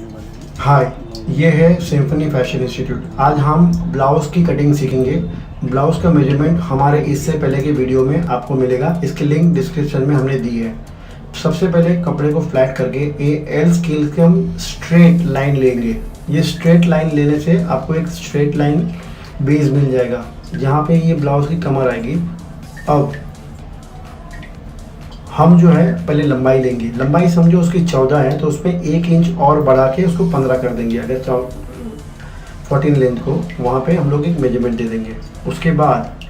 बताने वाले हैं। हाय, ये है सिम्फनी फैशन इंस्टीट्यूट। आज हम ब्लाउज़ की कटिंग सीखेंगे। ब्लाउज़ का मेजरमेंट हमारे इससे पहले के वीडियो में आपको मिलेगा, इसकी लिंक डिस्क्रिप्शन में हमने दी है। सबसे पहले कपड़े को फ्लैट करके एल स्केल के हम स्ट्रेट लाइन लेंगे। ये स्ट्रेट लाइन लेने से आपको एक स्ट्रेट लाइन बेस मिल जाएगा, जहाँ पे ये ब्लाउज़ की कमर आएगी। अब हम जो है पहले लंबाई लेंगे। लंबाई समझो उसकी 14 है, तो उसमें 1 इंच और बढ़ा के उसको 15 कर देंगे। अगर 14 लेंथ को वहाँ पे हम लोग एक मेजरमेंट दे देंगे। उसके बाद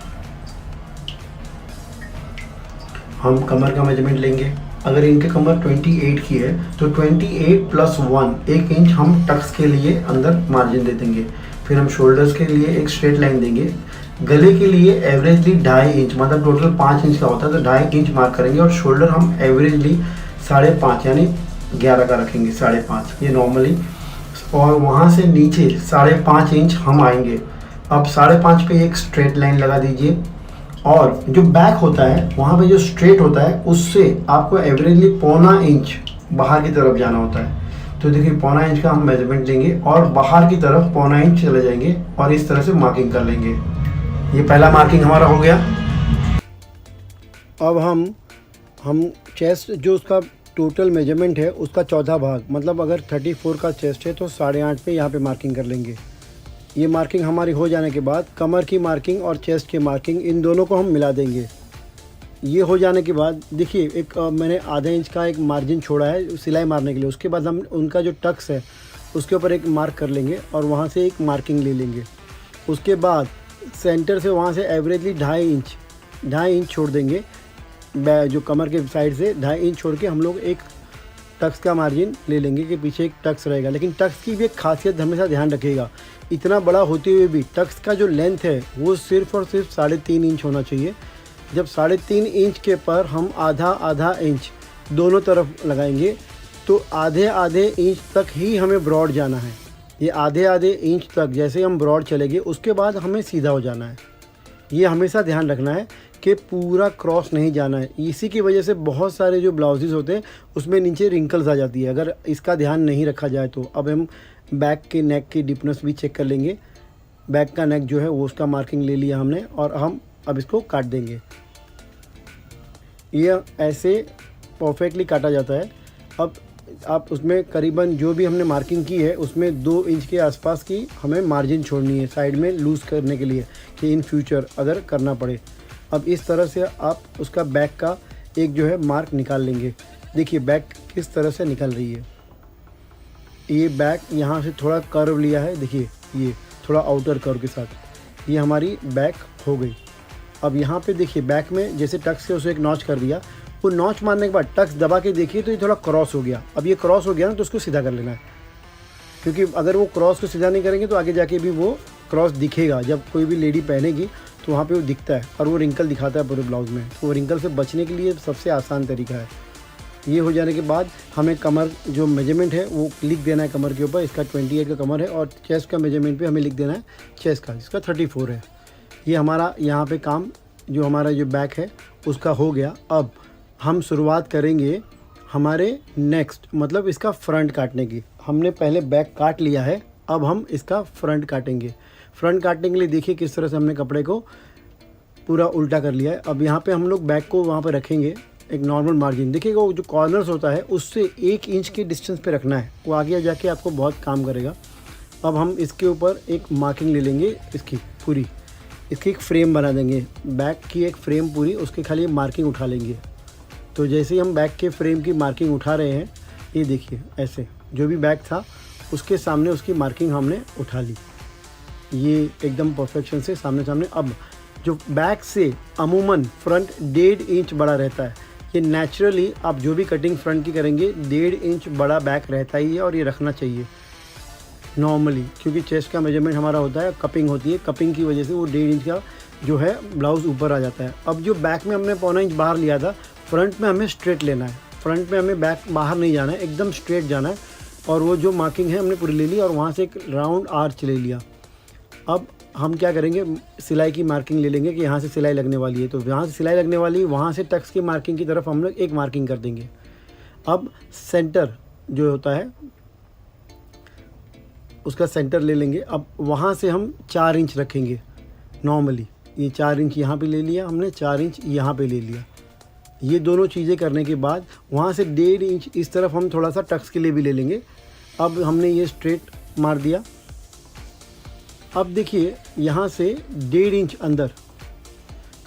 हम कमर का मेजरमेंट लेंगे। अगर इनके कमर 28 की है तो 28 प्लस 1 इंच हम टक्स के लिए अंदर मार्जिन दे देंगे। फिर हम शोल्डर्स के लिए एक स्ट्रेट लाइन देंगे। गले के लिए एवरेजली 2.5 इंच, मतलब टोटल 5 इंच का होता है तो 2.5 इंच मार्क करेंगे। और शोल्डर हम एवरेजली 5.5 यानी 11 का रखेंगे, 5.5 ये नॉर्मली। और वहाँ से नीचे 5.5 इंच हम आएंगे। अब 5.5 पे एक स्ट्रेट लाइन लगा दीजिए। और जो बैक होता है वहाँ पे जो स्ट्रेट होता है उससे आपको एवरेजली 0.25 इंच बाहर की तरफ जाना होता है। तो देखिए 0.25 इंच का हम मेजरमेंट लेंगे और बाहर की तरफ 0.25 इंच चले जाएंगे और इस तरह से मार्किंग कर लेंगे। ये पहला मार्किंग हमारा हो गया। अब हम चेस्ट जो उसका टोटल मेजरमेंट है उसका चौथा भाग, मतलब अगर 34 का चेस्ट है तो 8.5 पे यहाँ पे मार्किंग कर लेंगे। ये मार्किंग हमारी हो जाने के बाद कमर की मार्किंग और चेस्ट की मार्किंग इन दोनों को हम मिला देंगे। ये हो जाने के बाद देखिए एक मैंने आधा इंच का एक मार्जिन छोड़ा है सिलाई मारने के लिए। उसके बाद हम उनका जो टक्स है उसके ऊपर एक मार्क कर लेंगे और वहाँ से एक मार्किंग ले लेंगे। उसके बाद सेंटर से वहाँ से एवरेजली 2.5 इंच छोड़ देंगे। जो कमर के साइड से 2.5 इंच छोड़ के हम लोग एक टक्स का मार्जिन ले लेंगे कि पीछे एक टक्स रहेगा। लेकिन टक्स की भी एक खासियत हमेशा ध्यान रखिएगा, इतना बड़ा होते हुए भी टक्स का जो लेंथ है वो सिर्फ और सिर्फ 3.5 इंच होना चाहिए। जब 3.5 इंच के पर हम आधा इंच दोनों तरफ लगाएंगे तो आधे इंच तक ही हमें ब्रॉड जाना है। ये आधे इंच तक जैसे हम ब्रॉड चलेंगे उसके बाद हमें सीधा हो जाना है। ये हमेशा ध्यान रखना है कि पूरा क्रॉस नहीं जाना है। इसी की वजह से बहुत सारे जो ब्लाउजेज़ होते हैं उसमें नीचे रिंकल्स आ जाती है अगर इसका ध्यान नहीं रखा जाए तो। अब हम बैक के नेक की डीपनेस भी चेक कर लेंगे। बैक का नेक जो है वो उसका मार्किंग ले लिया हमने और हम अब इसको काट देंगे। ये ऐसे परफेक्टली काटा जाता है। अब आप उसमें करीबन जो भी हमने मार्किंग की है उसमें 2 इंच के आसपास की हमें मार्जिन छोड़नी है साइड में लूज़ करने के लिए कि इन फ्यूचर अगर करना पड़े। अब इस तरह से आप उसका बैक का एक जो है मार्क निकाल लेंगे। देखिए बैक किस तरह से निकल रही है। ये बैक यहाँ से थोड़ा कर्व लिया है, देखिए ये थोड़ा आउटर कर्व के साथ ये हमारी बैक हो गई। अब यहाँ पे देखिए बैक में जैसे टक्स से उसे एक नॉच कर दिया, वो नॉच मारने के बाद टक्स दबा के देखिए तो ये थोड़ा क्रॉस हो गया। अब ये क्रॉस हो गया ना तो उसको सीधा कर लेना है, क्योंकि अगर वो क्रॉस को सीधा नहीं करेंगे तो आगे जाके भी वो क्रॉस दिखेगा। जब कोई भी लेडी पहनेगी तो वहाँ पे वो दिखता है और वो रिंकल दिखाता है पूरे ब्लाउज़ में। तो वो रिंकल से बचने के लिए सबसे आसान तरीका है। ये हो जाने के बाद हमें कमर जो मेजरमेंट है वो लिख देना है कमर के ऊपर। इसका 28 का कमर है और चेस्ट का मेजरमेंट पे हमें लिख देना है चेस्ट का, जिसका 34 है। ये हमारा यहाँ पे काम जो हमारा जो बैक है उसका हो गया। अब हम शुरुआत करेंगे हमारे नेक्स्ट मतलब इसका फ्रंट काटने की। हमने पहले बैक काट लिया है, अब हम इसका फ्रंट काटेंगे। फ्रंट काटने के लिए देखिए किस तरह से हमने कपड़े को पूरा उल्टा कर लिया है। अब यहाँ पे हम लोग बैक को वहाँ पे रखेंगे एक नॉर्मल मार्जिन। देखिएगा वो जो कॉर्नर्स होता है उससे 1 इंच के डिस्टेंस पे रखना है, वो आगे जाके आपको बहुत काम करेगा। अब हम इसके ऊपर एक मार्किंग ले लेंगे, इसकी पूरी इसकी एक फ्रेम बना देंगे, बैक की एक फ्रेम पूरी, उसके खाली मार्किंग उठा लेंगे। तो जैसे ही हम बैक के फ्रेम की मार्किंग उठा रहे हैं, ये देखिए ऐसे जो भी बैक था उसके सामने उसकी मार्किंग हमने उठा ली। ये एकदम परफेक्शन से सामने। अब जो बैक से अमूमन फ्रंट 1.5 इंच बड़ा रहता है। ये नेचुरली आप जो भी कटिंग फ्रंट की करेंगे 1.5 इंच बड़ा बैक रहता ही है और ये रखना चाहिए नॉर्मली, क्योंकि चेस्ट का मेजरमेंट हमारा होता है, कपिंग होती है, कपिंग की वजह से वो 1.5 इंच का जो है ब्लाउज़ ऊपर आ जाता है। अब जो बैक में हमने 0.25 इंच बाहर लिया था, फ्रंट में हमें स्ट्रेट लेना है। फ्रंट में हमें बैक बाहर नहीं जाना है, एकदम स्ट्रेट जाना है। और वो जो मार्किंग है हमने पूरी ले ली और वहाँ से एक राउंड आर्च ले लिया। अब हम क्या करेंगे, सिलाई की मार्किंग ले लेंगे कि यहाँ से सिलाई लगने वाली है, तो यहाँ से सिलाई लगने वाली है, वहाँ से टक्स की मार्किंग की तरफ हम लोग एक मार्किंग कर देंगे। अब सेंटर जो होता है उसका सेंटर ले लेंगे। अब वहाँ से हम 4 इंच रखेंगे नॉर्मली। ये 4 इंच यहाँ पे ले लिया हमने, 4 इंच यहाँ पे ले लिया। ये दोनों चीज़ें करने के बाद वहाँ से 1.5 इंच इस तरफ हम थोड़ा सा टक्स के लिए भी ले लेंगे। अब हमने ये स्ट्रेट मार दिया। अब देखिए यहाँ से 1.5 इंच अंदर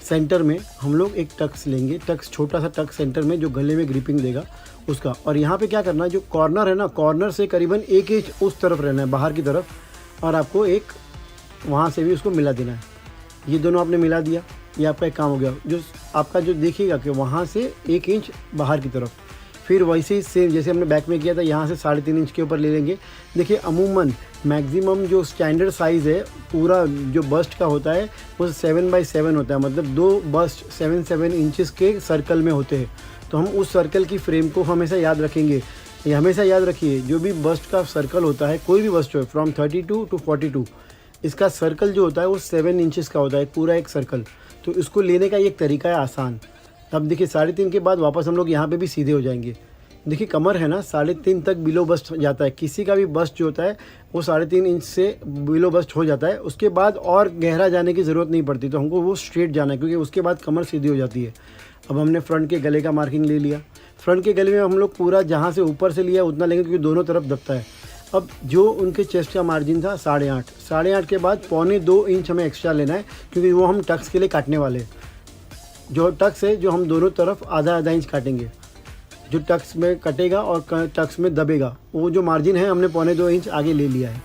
सेंटर में हम लोग एक टक्स लेंगे, टक्स छोटा सा टक्स सेंटर में जो गले में ग्रिपिंग देगा उसका। और यहाँ पे क्या करना है, जो कॉर्नर है ना, कॉर्नर से करीबन 1 इंच उस तरफ रहना है बाहर की तरफ, और आपको एक वहाँ से भी उसको मिला देना है। ये दोनों आपने मिला दिया, ये आपका एक काम हो गया। जो आपका जो देखिएगा कि वहाँ से 1 इंच बाहर की तरफ, फिर वैसे ही सेम जैसे हमने बैक में किया था, यहाँ से 3.5 इंच के ऊपर ले लेंगे। देखिए अमूमन मैक्सिमम जो स्टैंडर्ड साइज़ है पूरा जो बस्ट का होता है वो 7x7 होता है, मतलब 2 बस्ट 7 इंचेस के सर्कल में होते हैं। तो हम उस सर्कल की फ्रेम को हमेशा याद रखेंगे। ये हमेशा याद रखिए, जो भी बस्ट का सर्कल होता है, कोई भी बस्ट हो फ्रॉम 32 to 42, इसका सर्कल जो होता है वो 7 इंचेस का होता है, पूरा एक सर्कल। तो इसको लेने का एक तरीका है आसान। अब देखिए 3.5 के बाद वापस हम लोग यहाँ पे भी सीधे हो जाएंगे। देखिए कमर है ना 3.5 तक बिलो बस्ट जाता है, किसी का भी बस्ट जो होता है वो 3.5 इंच से बिलो बस्ट हो जाता है। उसके बाद और गहरा जाने की ज़रूरत नहीं पड़ती, तो हमको वो स्ट्रेट जाना है, क्योंकि उसके बाद कमर सीधी हो जाती है। अब हमने फ्रंट के गले का मार्किंग ले लिया। फ्रंट के गले में हम लोग पूरा जहाँ से ऊपर से लिया उतना लेंगे, क्योंकि दोनों तरफ दबता है। अब जो उनके चेस्ट का मार्जिन था 8.5 के बाद 1.25 इंच हमें एक्स्ट्रा लेना है, क्योंकि वो हम टक्स के लिए काटने वाले हैं। जो टक्स है जो हम दोनों तरफ आधा इंच काटेंगे, जो टक्स में कटेगा और टक्स में दबेगा, वो जो मार्जिन है हमने 1.25 इंच आगे ले लिया है।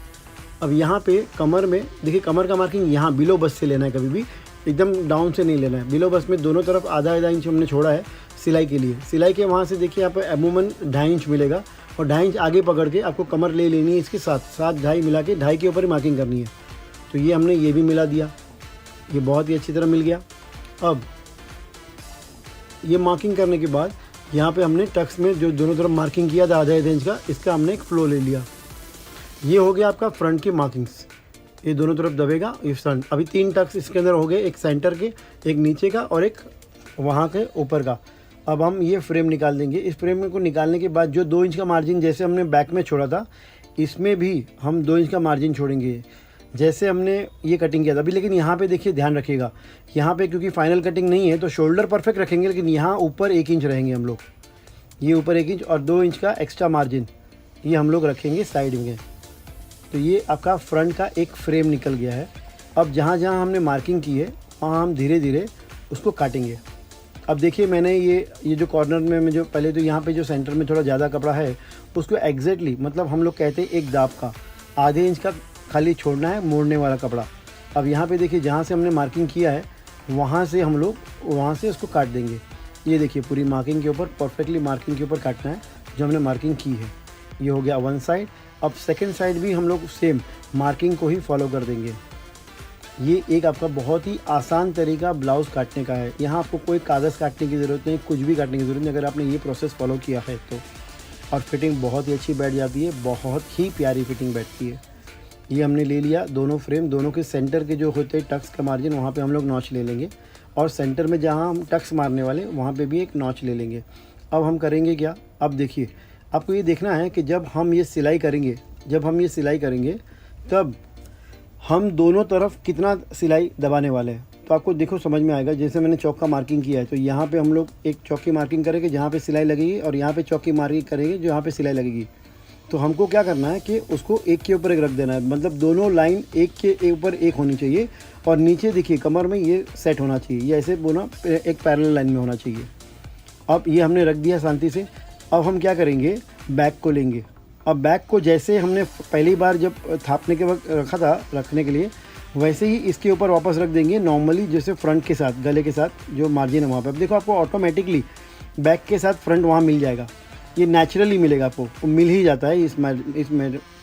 अब यहाँ पे कमर में देखिए, कमर का मार्किंग यहाँ बिलो बस से लेना है, कभी भी एकदम डाउन से नहीं लेना है। बिलो बस में दोनों तरफ आधा इंच हमने छोड़ा है सिलाई के लिए। सिलाई के वहाँ से देखिए यहाँ पे अमूमन 2.5 इंच मिलेगा, और 2.5 इंच आगे पकड़ के आपको कमर ले लेनी है इसके साथ 2.5 मिला के 2.5 के ऊपर ही मार्किंग करनी है। तो ये हमने ये भी मिला दिया, ये बहुत ही अच्छी तरह मिल गया। अब ये मार्किंग करने के बाद यहाँ पे हमने टक्स में जो दोनों तरफ मार्किंग किया था 1.5 इंच का, इसका हमने एक फ्लो ले लिया। ये हो गया आपका फ्रंट की मार्किंग्स, ये दोनों तरफ दबेगा ये फ्रंट। अभी 3 टक्स इसके अंदर हो गए, एक सेंटर के, एक नीचे का और एक वहाँ के ऊपर का। अब हम ये फ्रेम निकाल देंगे। इस फ्रेम को निकालने के बाद जो 2 इंच का मार्जिन जैसे हमने बैक में छोड़ा था, इसमें भी हम 2 इंच का मार्जिन छोड़ेंगे जैसे हमने ये कटिंग किया था अभी। लेकिन यहाँ पे देखिए ध्यान रखिएगा, यहाँ पे क्योंकि फाइनल कटिंग नहीं है तो शोल्डर परफेक्ट रखेंगे, लेकिन यहाँ ऊपर 1 इंच रहेंगे हम लोग। ये ऊपर 1 इंच और 2 इंच का एक्स्ट्रा मार्जिन ये हम लोग रखेंगे साइड में। तो ये आपका फ्रंट का एक फ्रेम निकल गया है। अब जहाँ जहाँ हमने मार्किंग की है वहाँ हम धीरे धीरे उसको काटेंगे। अब देखिए मैंने ये जो कॉर्नर में मैं जो पहले तो यहाँ पे जो सेंटर में थोड़ा ज़्यादा कपड़ा है उसको एग्जैक्टली, मतलब हम लोग कहते हैं एक दाब का 0.5 इंच का खाली छोड़ना है मोड़ने वाला कपड़ा। अब यहाँ पे देखिए जहाँ से हमने मार्किंग किया है वहाँ से हम लोग वहाँ से उसको काट देंगे। ये देखिए पूरी मार्किंग के ऊपर परफेक्टली मार्किंग के ऊपर काटना है जो हमने मार्किंग की है। ये हो गया वन साइड। अब सेकंड साइड भी हम लोग सेम मार्किंग को ही फॉलो कर देंगे। ये एक आपका बहुत ही आसान तरीका ब्लाउज़ काटने का है। यहाँ आपको कोई कागज़ काटने की ज़रूरत नहीं, कुछ भी काटने की ज़रूरत नहीं, अगर आपने ये प्रोसेस फॉलो किया है तो। और फिटिंग बहुत ही अच्छी बैठ जाती है, बहुत ही प्यारी फिटिंग बैठती है। ये हमने ले लिया दोनों फ्रेम, दोनों के सेंटर के जो होते हैं टक्स का मार्जिन वहाँ पे हम लोग नॉच ले लेंगे, और सेंटर में जहाँ हम टक्स मारने वाले वहाँ पे भी एक नॉच ले लेंगे। अब हम करेंगे क्या, अब देखिए आपको ये देखना है कि जब हम ये सिलाई करेंगे तब हम दोनों तरफ कितना सिलाई दबाने वाले हैं। तो आपको देखो समझ में आएगा। जैसे मैंने चौक का मार्किंग किया है तो यहाँ पे हम लोग एक चौक की मार्किंग करेंगे जहाँ पे सिलाई लगेगी, और यहाँ पे चौक की मार्किंग करेंगे जो यहाँ पे सिलाई लगेगी। तो हमको क्या करना है कि उसको एक के ऊपर एक रख देना है, मतलब दोनों लाइन एक के ऊपर एक होनी चाहिए, और नीचे देखिए कमर में ये सेट होना चाहिए, ये ऐसे बोना एक पैरेलल लाइन में होना चाहिए। अब ये हमने रख दिया शांति से। अब हम क्या करेंगे, बैक को लेंगे। अब बैक को जैसे हमने पहली बार जब थापने के वक्त रखा था रखने के लिए, वैसे ही इसके ऊपर वापस रख देंगे नॉर्मली, जैसे फ्रंट के साथ गले के साथ जो मार्जिन है वहाँ पे। अब देखो आपको ऑटोमेटिकली बैक के साथ फ्रंट वहाँ मिल जाएगा, ये नेचुरली मिलेगा आपको, वो मिल ही जाता है इस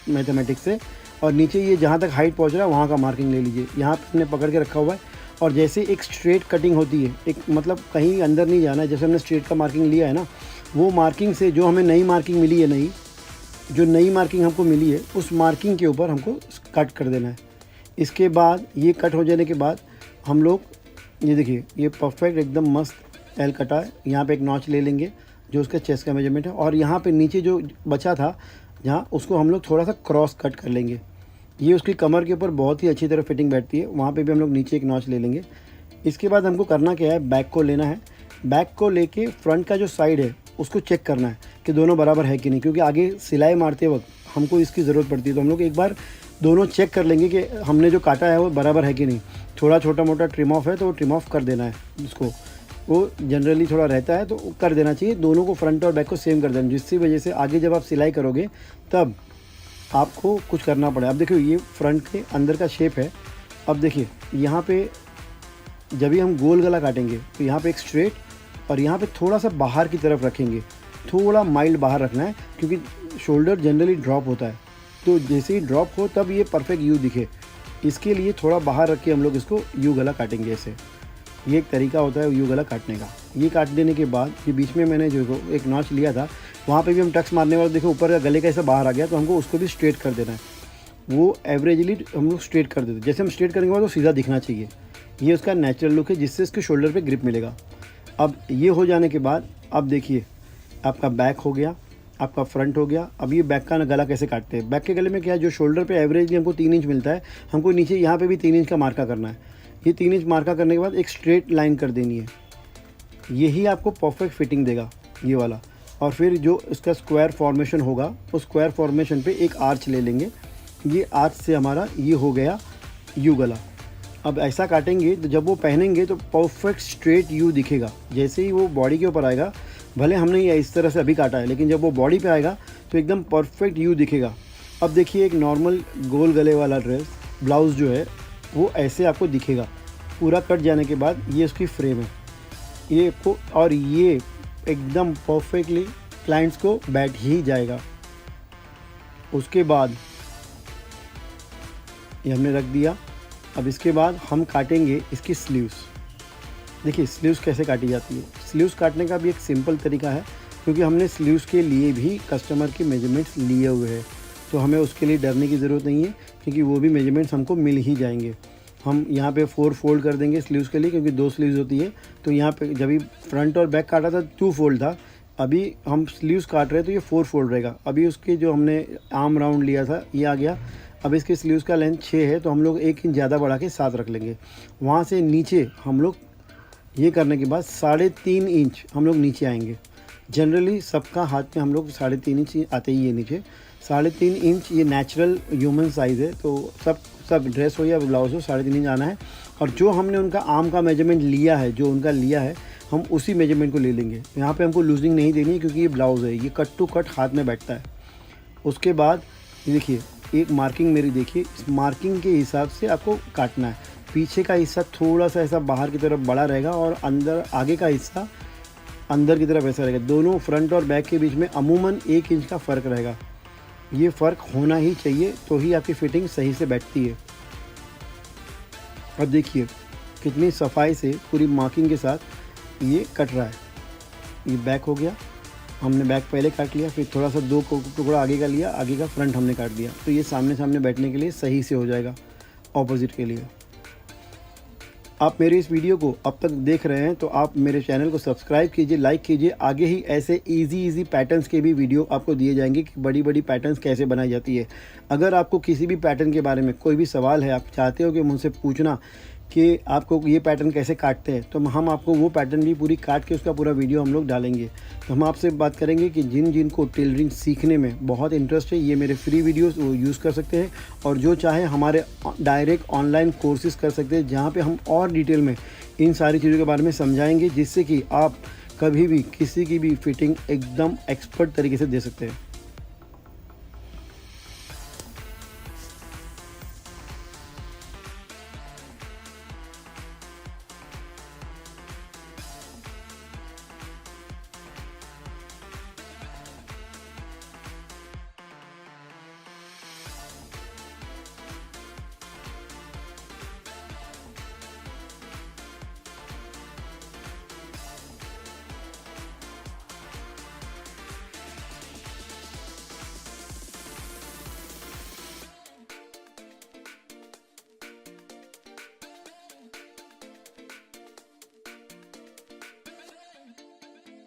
मैथमेटिक्स से। और नीचे ये जहाँ तक हाइट पहुँच रहा है वहाँ का मार्किंग ले लीजिए, यहाँ पे हमने पकड़ के रखा हुआ है। और जैसे एक स्ट्रेट कटिंग होती है, एक मतलब कहीं अंदर नहीं जाना है, जैसे हमने स्ट्रेट का मार्किंग लिया है ना, वो मार्किंग से जो हमें नई मार्किंग मिली है, जो नई मार्किंग हमको मिली है उस मार्किंग के ऊपर हमको कट कर देना है। इसके बाद ये कट हो जाने के बाद हम लोग ये देखिए ये परफेक्ट एकदम मस्त एल कटा है। यहाँ पे एक नॉच ले लेंगे जो उसका चेस्ट का मेजरमेंट है, और यहाँ पे नीचे जो बचा था जहाँ, उसको हम लोग थोड़ा सा क्रॉस कट कर लेंगे। ये उसकी कमर के ऊपर बहुत ही अच्छी तरह फिटिंग बैठती है। वहाँ पे भी हम लोग नीचे एक नॉच ले लेंगे। इसके बाद हमको करना क्या है, बैक को लेना है। बैक को लेके फ्रंट का जो साइड है उसको चेक करना है कि दोनों बराबर है कि नहीं, क्योंकि आगे सिलाई मारते वक्त हमको इसकी ज़रूरत पड़ती है। तो हम लोग एक बार दोनों चेक कर लेंगे कि हमने जो काटा है वो बराबर है कि नहीं। थोड़ा छोटा मोटा ट्रिम ऑफ है तो वो ट्रिम ऑफ कर देना है उसको, वो जनरली थोड़ा रहता है तो कर देना चाहिए। दोनों को फ्रंट और बैक को सेम कर देना, जिसकी वजह से आगे जब आप सिलाई करोगे तब आपको कुछ करना पड़े। अब देखिए ये फ्रंट के अंदर का शेप है। अब देखिए यहाँ पे जब भी हम गोल गला काटेंगे तो यहाँ पे एक स्ट्रेट और यहाँ पे थोड़ा सा बाहर की तरफ रखेंगे, थोड़ा माइल्ड बाहर रखना है, क्योंकि शोल्डर जनरली ड्रॉप होता है। तो जैसे ही ड्रॉप हो तब ये परफेक्ट यू दिखे, इसके लिए थोड़ा बाहर रख के हम लोग इसको यू गला काटेंगे ऐसे। ये एक तरीका होता है यू गला काटने का। ये काट देने के बाद ये बीच में मैंने जो एक नॉच लिया था वहाँ पे भी हम टक्स मारने वाले, देखो ऊपर का गले का ऐसा बाहर आ गया, तो हमको उसको भी स्ट्रेट कर देना है। वो एवरेजली हम लोग स्ट्रेट कर देते, जैसे हम स्ट्रेट करेंगे बाद तो सीधा दिखना चाहिए। ये उसका नेचुरल लुक है जिससे इसके शोल्डर पे ग्रिप मिलेगा। अब ये हो जाने के बाद अब देखिए आपका बैक हो गया, आपका फ्रंट हो गया। अब ये बैक का गला कैसे काटते हैं। बैक के गले में क्या है, जो शोल्डर पे एवरेजली हमको 3 इंच मिलता है, हमको नीचे यहाँ पे भी 3 इंच का मार्का करना है। ये 3 इंच मार्का करने के बाद एक स्ट्रेट लाइन कर देनी है, यही आपको परफेक्ट फिटिंग देगा ये वाला। और फिर जो इसका स्क्वायर फॉर्मेशन होगा उस स्क्वायर फॉर्मेशन पे एक आर्च ले लेंगे। ये आर्च से हमारा ये हो गया यू गला। अब ऐसा काटेंगे तो जब वो पहनेंगे तो परफेक्ट स्ट्रेट यू दिखेगा। जैसे ही वो बॉडी के ऊपर आएगा, भले हमने ये इस तरह से अभी काटा है, लेकिन जब वो बॉडी पे आएगा तो एकदम परफेक्ट यू दिखेगा। अब देखिए एक नॉर्मल गोल गले वाला ड्रेस ब्लाउज़ जो है वो ऐसे आपको दिखेगा। पूरा कट जाने के बाद ये उसकी फ्रेम है, ये आपको, और ये एकदम परफेक्टली क्लाइंट्स को बैठ ही जाएगा। उसके बाद ये हमने रख दिया। अब इसके बाद हम काटेंगे इसकी स्लीव्स। देखिए स्लीव्स कैसे काटी जाती है। स्लीव्स काटने का भी एक सिंपल तरीका है, क्योंकि हमने स्लीव्स के लिए भी कस्टमर के मेजरमेंट्स लिए हुए हैं, तो हमें उसके लिए डरने की ज़रूरत नहीं है, क्योंकि वो भी मेजरमेंट्स हमको मिल ही जाएंगे। हम यहाँ पे 4 फोल्ड कर देंगे स्लीव्स के लिए, क्योंकि 2 स्लीव्स होती है। तो यहाँ पे जब भी फ्रंट और बैक काटा था 2 फोल्ड था, अभी हम स्लीव्स काट रहे हैं तो ये 4 फोल्ड रहेगा। अभी उसके जो हमने आर्म राउंड लिया था ये आ गया। अब इसके स्लीव्स का लेंथ 6 है, तो हम लोग 1 इंच ज़्यादा बढ़ा के 7 रख लेंगे। वहाँ से नीचे हम लोग ये करने के बाद 3.5 इंच हम लोग नीचे आएंगे। जनरली सबका हाथ में हम लोग 3.5 इंच आते ही है नीचे। 3.5 इंच ये नेचुरल ह्यूमन साइज़ है, तो सब ड्रेस हो या ब्लाउज हो 3.5 इंच आना है। और जो हमने उनका आर्म का मेजरमेंट लिया है, जो उनका लिया है, हम उसी मेजरमेंट को ले लेंगे। यहाँ पे हमको लूजिंग नहीं देनी है, क्योंकि ये ब्लाउज़ है, ये कट टू कट हाथ में बैठता है। उसके बाद देखिए एक मार्किंग मेरी देखिए, इस मार्किंग के हिसाब से आपको काटना है। पीछे का हिस्सा थोड़ा सा ऐसा बाहर की तरफ बड़ा रहेगा और अंदर आगे का हिस्सा अंदर की तरफ ऐसा रहेगा। दोनों फ्रंट और बैक के बीच में अमूमन 1 इंच का फ़र्क रहेगा। ये फ़र्क होना ही चाहिए, तो ही आपकी फ़िटिंग सही से बैठती है। अब देखिए कितनी सफाई से पूरी मार्किंग के साथ ये कट रहा है। ये बैक हो गया, हमने बैक पहले काट लिया, फिर थोड़ा सा 2 टुकड़ा आगे का लिया, आगे का फ्रंट हमने काट दिया। तो ये सामने सामने बैठने के लिए सही से हो जाएगा ऑपोजिट के लिए। आप मेरे इस वीडियो को अब तक देख रहे हैं तो आप मेरे चैनल को सब्सक्राइब कीजिए, लाइक कीजिए। आगे ही ऐसे इजी पैटर्न्स के भी वीडियो आपको दिए जाएंगे कि बड़ी पैटर्न्स कैसे बनाई जाती है। अगर आपको किसी भी पैटर्न के बारे में कोई भी सवाल है, आप चाहते हो कि मुझसे पूछना कि आपको ये पैटर्न कैसे काटते हैं, तो हम आपको वो पैटर्न भी पूरी काट के उसका पूरा वीडियो हम लोग डालेंगे। तो हम आपसे बात करेंगे कि जिन को टेलरिंग सीखने में बहुत इंटरेस्ट है, ये मेरे फ्री वीडियोस वो यूज़ कर सकते हैं, और जो चाहे हमारे डायरेक्ट ऑनलाइन कोर्सेज़ कर सकते हैं, जहाँ पे हम और डिटेल में इन सारी चीज़ों के बारे में समझाएंगे, जिससे कि आप कभी भी किसी की भी फिटिंग एकदम एक्सपर्ट तरीके से दे सकते हैं।